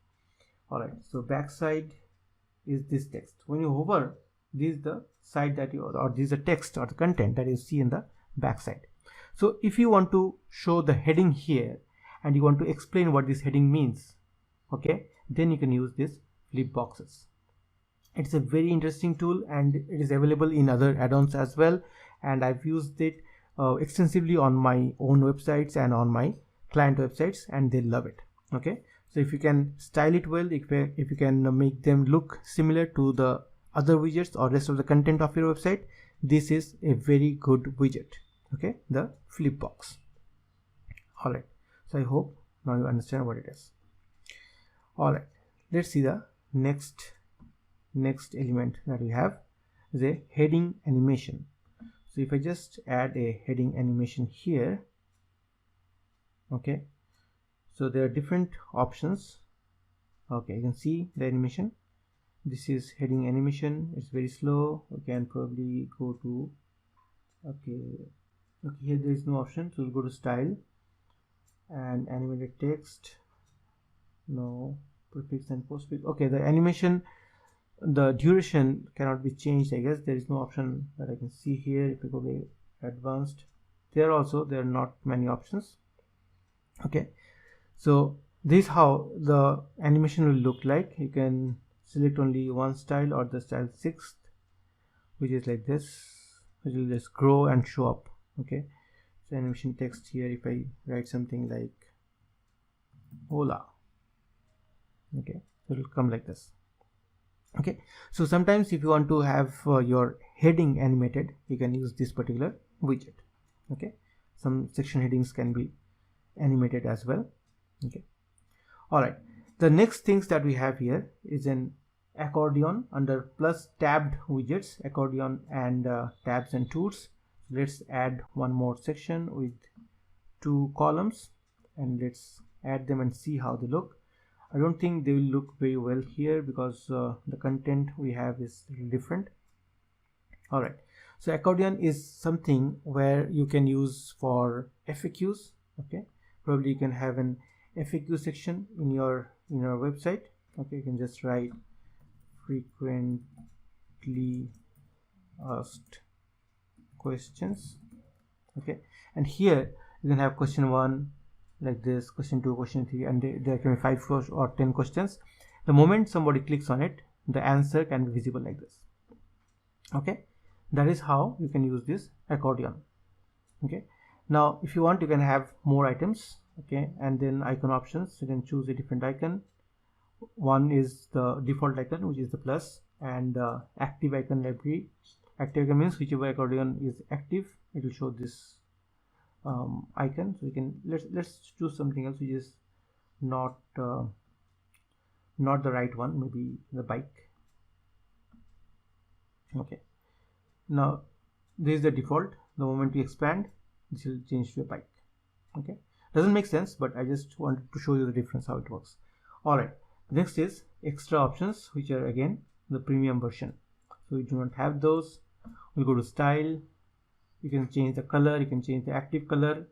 Alright, so backside is this text. When you hover, this is the side that you, or this is the text or the content that you see in the backside. So if you want to show the heading here and you want to explain what this heading means, okay, then you can use this flip boxes. It's a very interesting tool and it is available in other add-ons as well, and I've used it extensively on my own websites and on my client websites, and they love it. Okay, so if you can style it well, if you can make them look similar to the other widgets or rest of the content of your website, this is a very good widget. Okay, the Flipbox. All right, so I hope now you understand what it is. All right, let's see the next element that we have is a heading animation. So if I just add a heading animation here, okay, so there are different options. Okay, you can see the animation. This is heading animation. It's very slow. We can probably go to okay, here there is no option, so we'll go to style and animated text. No, prefix and postfix. Okay, the animation, the duration cannot be changed. I guess there is no option that I can see here. If I go to advanced, there are not many options. Okay, so this is how the animation will look like. You can select only one style or the style 6th, which is like this, which will just grow and show up. Okay, so animation text here, if I write something like hola, okay, so it will come like this. Okay, so sometimes if you want to have your heading animated, you can use this particular widget. Okay, some section headings can be animated as well. Okay, all right, the next things that we have here is an accordion under plus tabbed widgets, accordion and tabs and tools. Let's add one more section with 2 columns and let's add them and see how they look. I don't think they will look very well here because the content we have is different. All right, so accordion is something where you can use for FAQs. Okay, probably you can have an FAQ section in your website. Okay, you can just write frequently asked questions. Okay, and here you can have question 1 like this, question 2, question 3, and there can be 5 or 10 questions. The moment somebody clicks on it, the answer can be visible like this. Okay, that is how you can use this accordion. Okay, now if you want, you can have more items. Okay, and then icon options, you can choose a different icon. One is the default icon, which is the plus, and active icon library. Active icon means whichever accordion is active, it will show this icon. So you can let's choose something else which is not the right one, maybe the bike. Okay, now this is the default. The moment you expand, this will change to a bike. Okay, doesn't make sense, but I just wanted to show you the difference, how it works. All right, next is extra options, which are again the premium version. So we do not have those. We'll go to style. You can change the color, you can change the active color,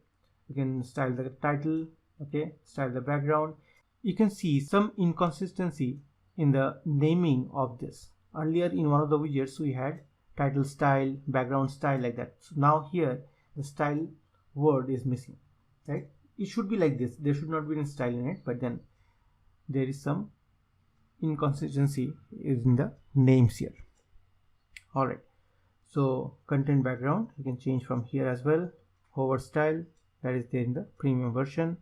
you can style the title. Okay, style the background. You can see some inconsistency in the naming of this. Earlier in one of the widgets we had title style, background style, like that. So now here the style word is missing, right? It should be like this, there should not be any style in it, but then there is some inconsistency in the names here. All right, so content background you can change from here as well. Hover style, that is there in the premium version.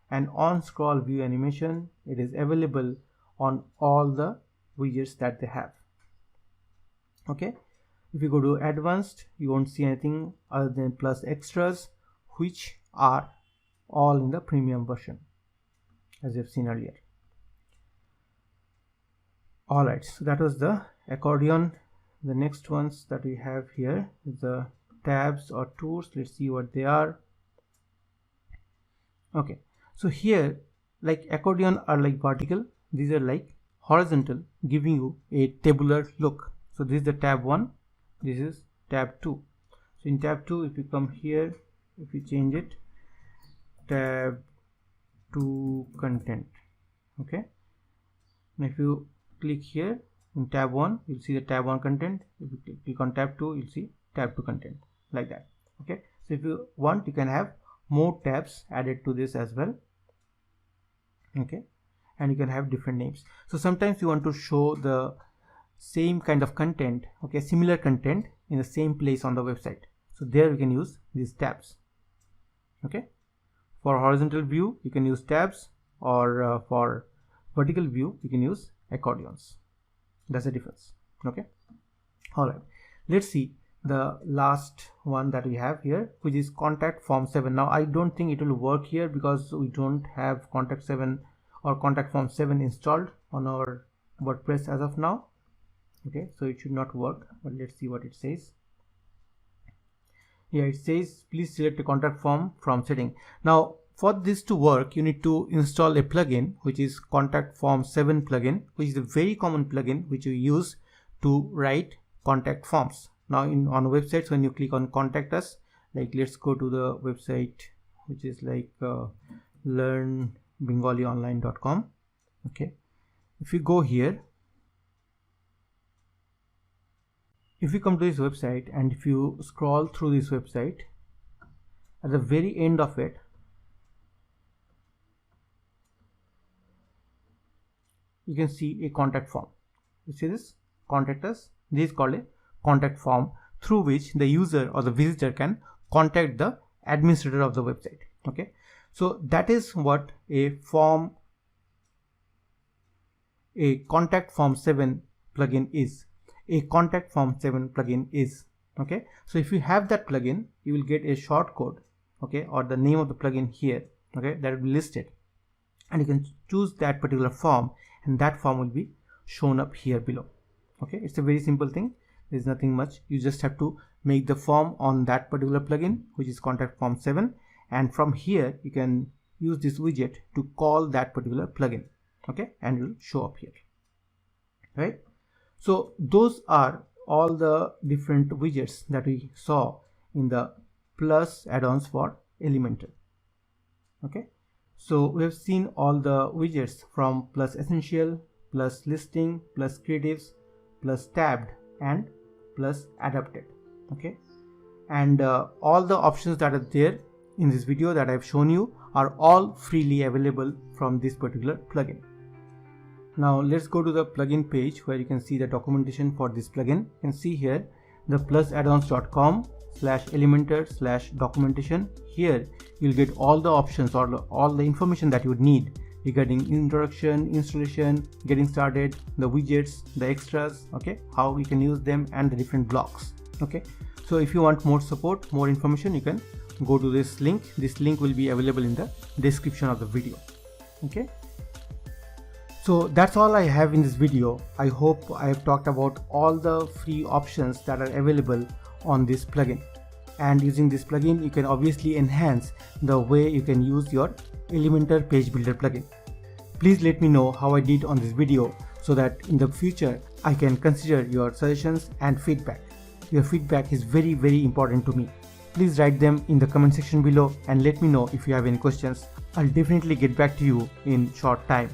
And on scroll view animation, it is available on all the widgets that they have. Okay, if you go to advanced, you won't see anything other than plus extras, which are all in the premium version, as you've seen earlier. All right, so that was the accordion. The next ones that we have here is the tabs or tools. Let's see what they are. Okay, so here, like accordion are like vertical, these are like horizontal, giving you a tabular look. So this is the tab 1, this is tab 2. So in tab 2, if you come here, if you change it, tab 2 content. Okay, and if you click here in tab 1, you'll see the tab 1 content. If you click on tab 2, you'll see tab 2 content, like that. Okay, so if you want, you can have more tabs added to this as well. Okay, and you can have different names. So sometimes you want to show the same kind of content, okay, similar content in the same place on the website. So there we can use these tabs. Okay, for horizontal view you can use tabs, or for vertical view you can use accordions. That's the difference. Okay, all right, let's see the last one that we have here, which is contact form 7. Now I don't think it will work here because we don't have contact 7 or contact form 7 installed on our WordPress as of now. Okay, so it should not work, but let's see what it says. Yeah, it says please select a contact form from setting. Now for this to work, you need to install a plugin, which is contact form 7 plugin, which is a very common plugin which you use to write contact forms. Now on websites, when you click on contact us, like let's go to the website which is like learnbengalionline.com. okay, if you go here, if you come to this website and if you scroll through this website, at the very end of it, you can see a contact form. You see this, contact us. This is called a contact form through which the user or the visitor can contact the administrator of the website. Okay, so that is what a contact form 7 plugin is. A contact form 7 plugin is. Okay, so if you have that plugin, you will get a short code, okay, or the name of the plugin here, okay, that will be listed, and you can choose that particular form, and that form will be shown up here below. Okay, it's a very simple thing. There's nothing much. You just have to make the form on that particular plugin, which is contact form 7, and from here you can use this widget to call that particular plugin. Okay, and it will show up here, right? So those are all the different widgets that we saw in the Plus add-ons for Elementor. Okay, so we have seen all the widgets from Plus Essential, Plus Listing, Plus Creatives, Plus Tabbed, and Plus Adapted. Okay, and all the options that are there in this video that I've shown you are all freely available from this particular plugin. Now let's go to the plugin page where you can see the documentation for this plugin. You can see here the plusaddons.com/elementor/documentation. Here you'll get all the options or all the information that you would need regarding introduction, installation, getting started, the widgets, the extras, okay, how we can use them, and the different blocks. Okay, so if you want more support, more information, you can go to this link. This link will be available in the description of the video. Okay, so that's all I have in this video. I hope I have talked about all the free options that are available on this plugin, and using this plugin you can obviously enhance the way you can use your Elementor page builder plugin. Please let me know how I did on this video so that in the future I can consider your suggestions and feedback. Your feedback is very, very important to me. Please write them in the comment section below and let me know if you have any questions. I'll definitely get back to you in short time.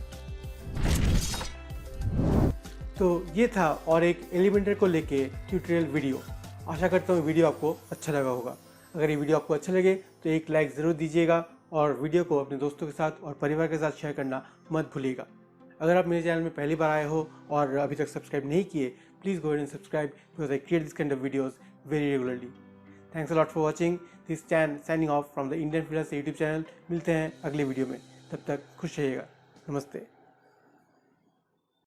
तो ये था और एक Elementor को लेके tutorial video. आशा करता हूँ video आपको अच्छा लगा होगा। अगर ये वीडियो आपको अच्छा लगे तो एक लाइक ज़रूर दीजिएगा और वीडियो को अपने दोस्तों के साथ और परिवार के साथ शेयर करना मत भूलिएगा। अगर आप मेरे चैनल में पहली बार आए हो और अभी तक सब्सक्राइब नहीं किए, please go and subscribe because I create this kind of videos very regularly. Thanks a lot for watching this signing off from the Indian freelancer YouTube channel. मिलते हैं अगले वीडियो में, तब तक खुश रहिएगा। नमस्ते।